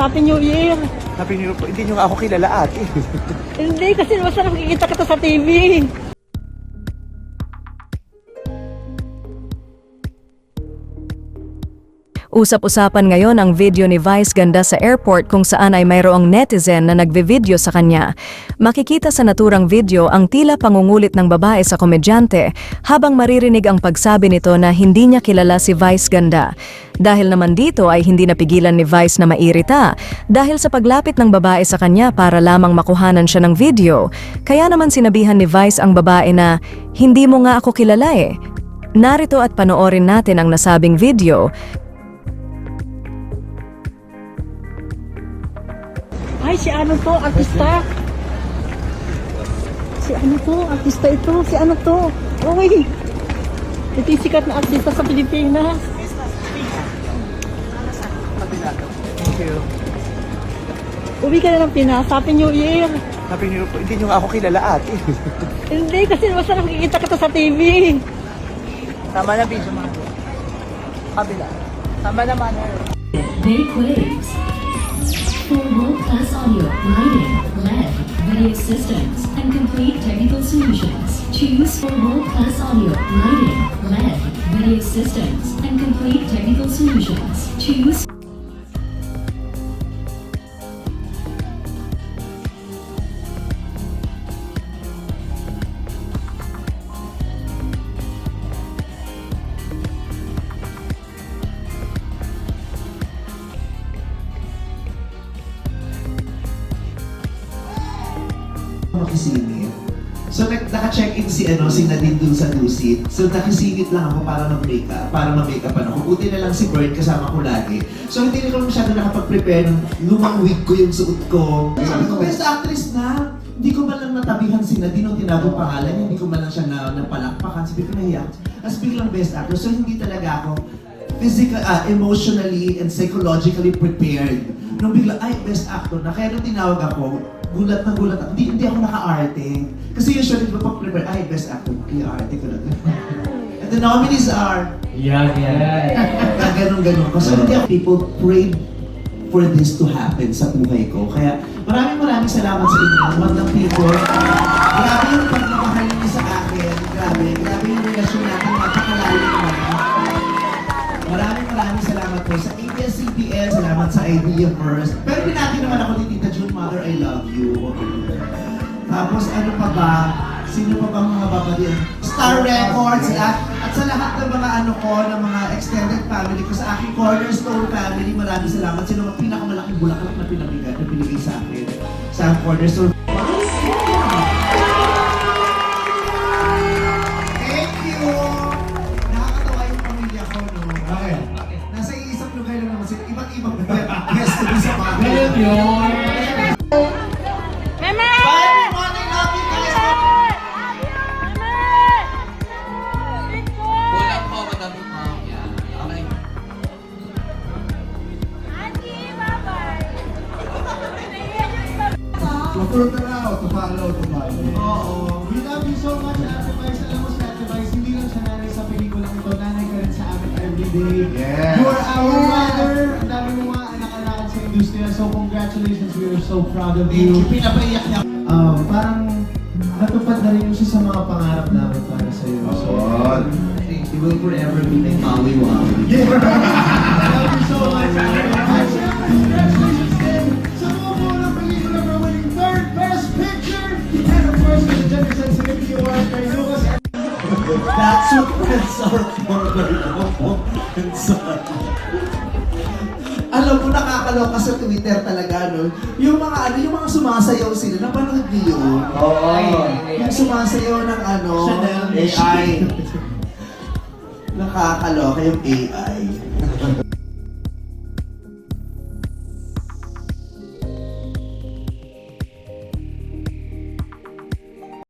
Happy New Year. Happy New Year po. Hindi nyo nga ako kilala, ate. Hindi, kasi basta nakikita kita sa TV. Usap-usapan ngayon ang video ni Vice Ganda sa airport kung saan ay mayroong netizen na nagve-video sa kanya. Makikita sa naturang video ang tila pangungulit ng babae sa komedyante habang maririnig ang pagsabi nito na hindi niya kilala si Vice Ganda. Dahil naman dito ay hindi napigilan ni Vice na mairita dahil sa paglapit ng babae sa kanya para lamang makuhanan siya ng video. Kaya naman sinabihan ni Vice ang babae na, "Hindi mo nga ako kilala eh." Narito at panoorin natin ang nasabing video. Ay, si ano to? Artista? Si ano to? Artista ito? Si ano to? Uy! Ito yung sikat na artista sa Pilipinas. Thank you. Uwi ka na ng Pinas. Happy New Year. Happy New Year po. Hindi nyo nga ako kilala, ate. Hindi, kasi basta nakikita kita sa TV. Tama na, video mga. Kabila. Tama naman. Make waves. For world-class audio, lighting, LED, video systems, and complete technical solutions, choose for world-class audio, lighting, LED, video systems, and complete technical solutions. Choose makisingit. So naka-check-in si Nadine dun sa Dusit. So nakisingit lang ako para ma-makeupan ako. Buti na lang si Bert kasama ko lagi. So hindi na ko masyado nakapag-prepare ng lumang wig ko yung suot ko. Sabi ko, best actress na! Hindi ko man lang natabihan si Nadine o tinawag pangalan niya, hindi ko man lang siya napalakpakan. Sabi ko, nahiya. As biglang best actress. So hindi talaga ako emotionally and psychologically prepared. Nung bigla, ay, best actor na. Kaya nung tinawag ako, gulat na gulat ako. Hindi ako naka-arte. Kasi usually, di ba pag-prepare, ay, best actor, i-arte ko na. And the nominees are... Yeah. Ganun. Kasi hindi ako, people prayed for this to happen sa buhay ko. Kaya maraming salamat sa inyo. Magandang people. Grabe yung pagmamahal niyo sa akin. Grabe yung relasyon natin. Napakalalim naman. Maraming salamat po sa ABS-CBN. Salamat sa Idea First. Pero pinati naman ako ni Tita June, Mother, I love you. Tapos ano pa ba? Sino pa bang mga babalian? Star Records at sa lahat ng mga ng mga extended family ko, sa aking Cornerstone family, maraming salamat. Sino ang pinakamalaking bulaklak na pinabigay sa akin sa Cornerstone. Thank you! Nakakatawa yung pamilya ko, no? Bakit? Nasa iisang lugar lang naman sila. Iba't ibang guest to be sa bahay. Ganun yun! Meme! Bye everyone! I love you guys! Kulang po, madami po. Yan. Okay. Oo. We love you so much, Ate Vice. Alam mo si Ate Vice, hindi lang siya nanay sa pelikulang ito. Nanay ka rin sa amin everyday. Yes. You are our mother. Ang dami mo mga anak-anakan sa industriya. So congratulations. We are so proud of you. Pinapaiyak niya. Parang natupad na rin yung isa sa mga pangarap namin para sa iyo. So, you will forever be like Maui Wawi. Yeah. I love you so much, Ate Vice. Congratulations din sa mga unang pelikula na winning third best picture. And of course, the Gender Sensitivity Award kay Lucas. That's what friends are for. Alam mo, nakakaloka sa Twitter talaga, no? Yung mga sumasayaw sila, napanood niyo yun? Oo. Yung sumasayaw ng AI. Nakakaloka yung AI.